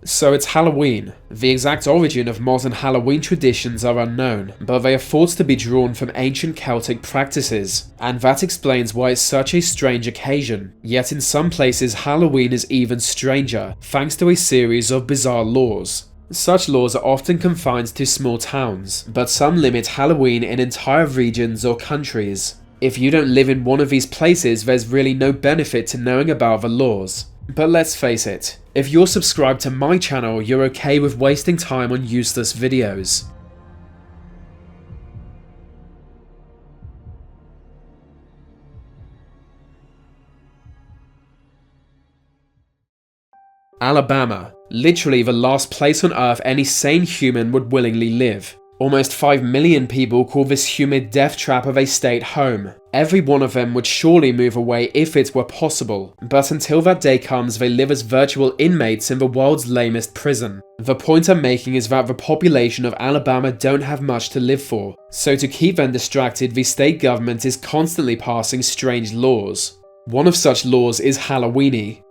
So it's Halloween. The exact origin of modern Halloween traditions are unknown, but they are thought to be drawn from ancient Celtic practices, and that explains why it's such a strange occasion. Yet in some places Halloween is even stranger, thanks to a series of bizarre laws. Such laws are often confined to small towns, but some limit Halloween in entire regions or countries. If you don't live in one of these places, there's really no benefit to knowing about the laws. But let's face it, if you're subscribed to my channel, you're okay with wasting time on useless videos. Alabama, literally the last place on earth any sane human would willingly live. Almost 5 million people call this humid death trap of a state home. Every one of them would surely move away if it were possible, but until that day comes they live as virtual inmates in the world's lamest prison. The point I'm making is that the population of Alabama don't have much to live for, so to keep them distracted the state government is constantly passing strange laws. One of such laws is Halloweenish.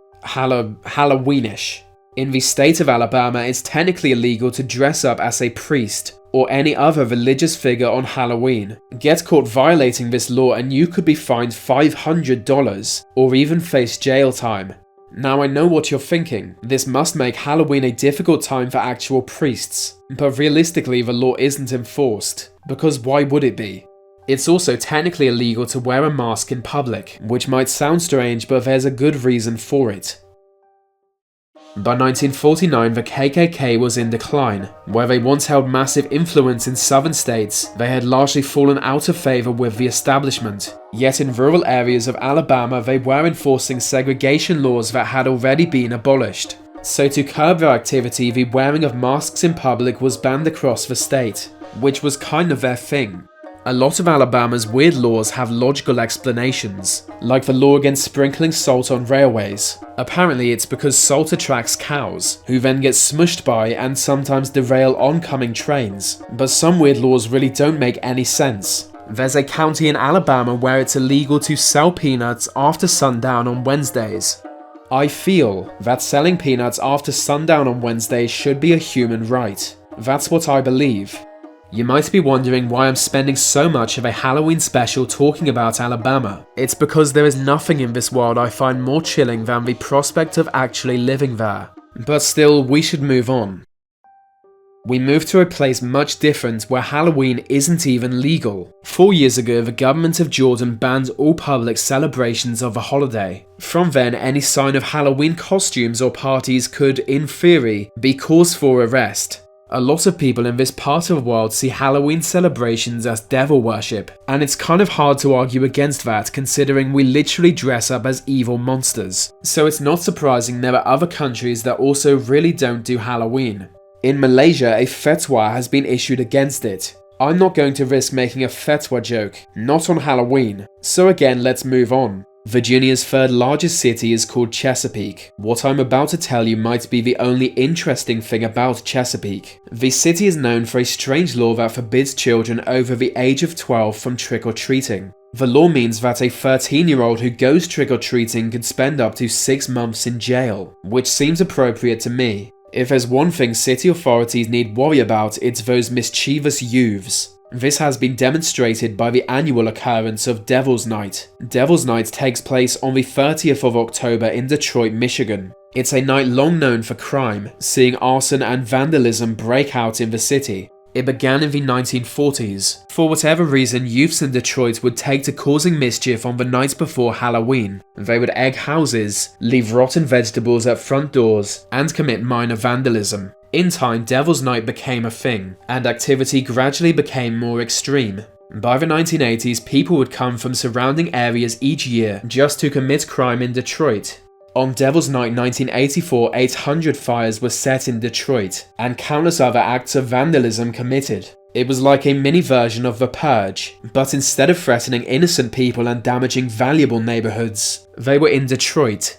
In the state of Alabama, it's technically illegal to dress up as a priest or any other religious figure on Halloween. Get caught violating this law and you could be fined $500 or even face jail time. Now I know what you're thinking, this must make Halloween a difficult time for actual priests, but realistically the law isn't enforced, because why would it be? It's also technically illegal to wear a mask in public, which might sound strange but there's a good reason for it. By 1949, the KKK was in decline. Where they once held massive influence in southern states, they had largely fallen out of favor with the establishment. Yet in rural areas of Alabama, they were enforcing segregation laws that had already been abolished. So to curb their activity, the wearing of masks in public was banned across the state, which was kind of their thing. A lot of Alabama's weird laws have logical explanations, like the law against sprinkling salt on railways. Apparently it's because salt attracts cows, who then get smushed by and sometimes derail oncoming trains. But some weird laws really don't make any sense. There's a county in Alabama where it's illegal to sell peanuts after sundown on Wednesdays. I feel that selling peanuts after sundown on Wednesdays should be a human right. That's what I believe. You might be wondering why I'm spending so much of a Halloween special talking about Alabama. It's because there is nothing in this world I find more chilling than the prospect of actually living there. But still, we should move on. We move to a place much different where Halloween isn't even legal. 4 years ago, the government of Jordan banned all public celebrations of the holiday. From then, any sign of Halloween costumes or parties could, in theory, be cause for arrest. A lot of people in this part of the world see Halloween celebrations as devil worship, and it's kind of hard to argue against that considering we literally dress up as evil monsters. So it's not surprising there are other countries that also really don't do Halloween. In Malaysia, a fatwa has been issued against it. I'm not going to risk making a fatwa joke, not on Halloween. So again, let's move on. Virginia's third largest city is called Chesapeake. What I'm about to tell you might be the only interesting thing about Chesapeake. The city is known for a strange law that forbids children over the age of 12 from trick-or-treating. The law means that a 13-year-old who goes trick-or-treating could spend up to 6 months in jail, which seems appropriate to me. If there's one thing city authorities need worry about, it's those mischievous youths. This has been demonstrated by the annual occurrence of Devil's Night. Devil's Night takes place on the 30th of October in Detroit, Michigan. It's a night long known for crime, seeing arson and vandalism break out in the city. It began in the 1940s. For whatever reason, youths in Detroit would take to causing mischief on the night before Halloween. They would egg houses, leave rotten vegetables at front doors, and commit minor vandalism. In time, Devil's Night became a thing, and activity gradually became more extreme. By the 1980s, people would come from surrounding areas each year just to commit crime in Detroit. On Devil's Night 1984, 800 fires were set in Detroit, and countless other acts of vandalism committed. It was like a mini version of The Purge, but instead of threatening innocent people and damaging valuable neighborhoods, they were in Detroit.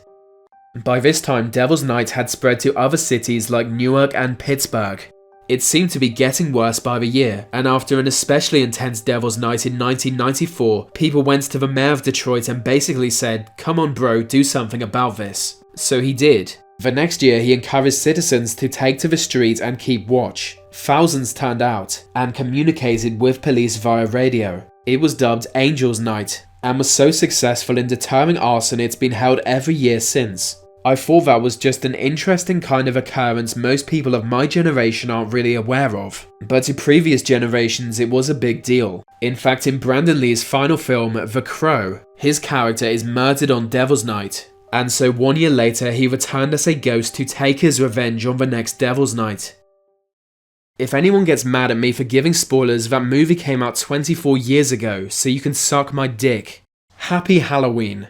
By this time, Devil's Night had spread to other cities like Newark and Pittsburgh. It seemed to be getting worse by the year, and after an especially intense Devil's Night in 1994, people went to the mayor of Detroit and basically said, "Come on bro, do something about this." So he did. The next year, he encouraged citizens to take to the street and keep watch. Thousands turned out and communicated with police via radio. It was dubbed Angels Night and was so successful in deterring arson it's been held every year since. I thought that was just an interesting kind of occurrence most people of my generation aren't really aware of, but to previous generations it was a big deal. In fact, in Brandon Lee's final film, The Crow, his character is murdered on Devil's Night, and so 1 year later he returned as a ghost to take his revenge on the next Devil's Night. If anyone gets mad at me for giving spoilers, that movie came out 24 years ago, so you can suck my dick. Happy Halloween.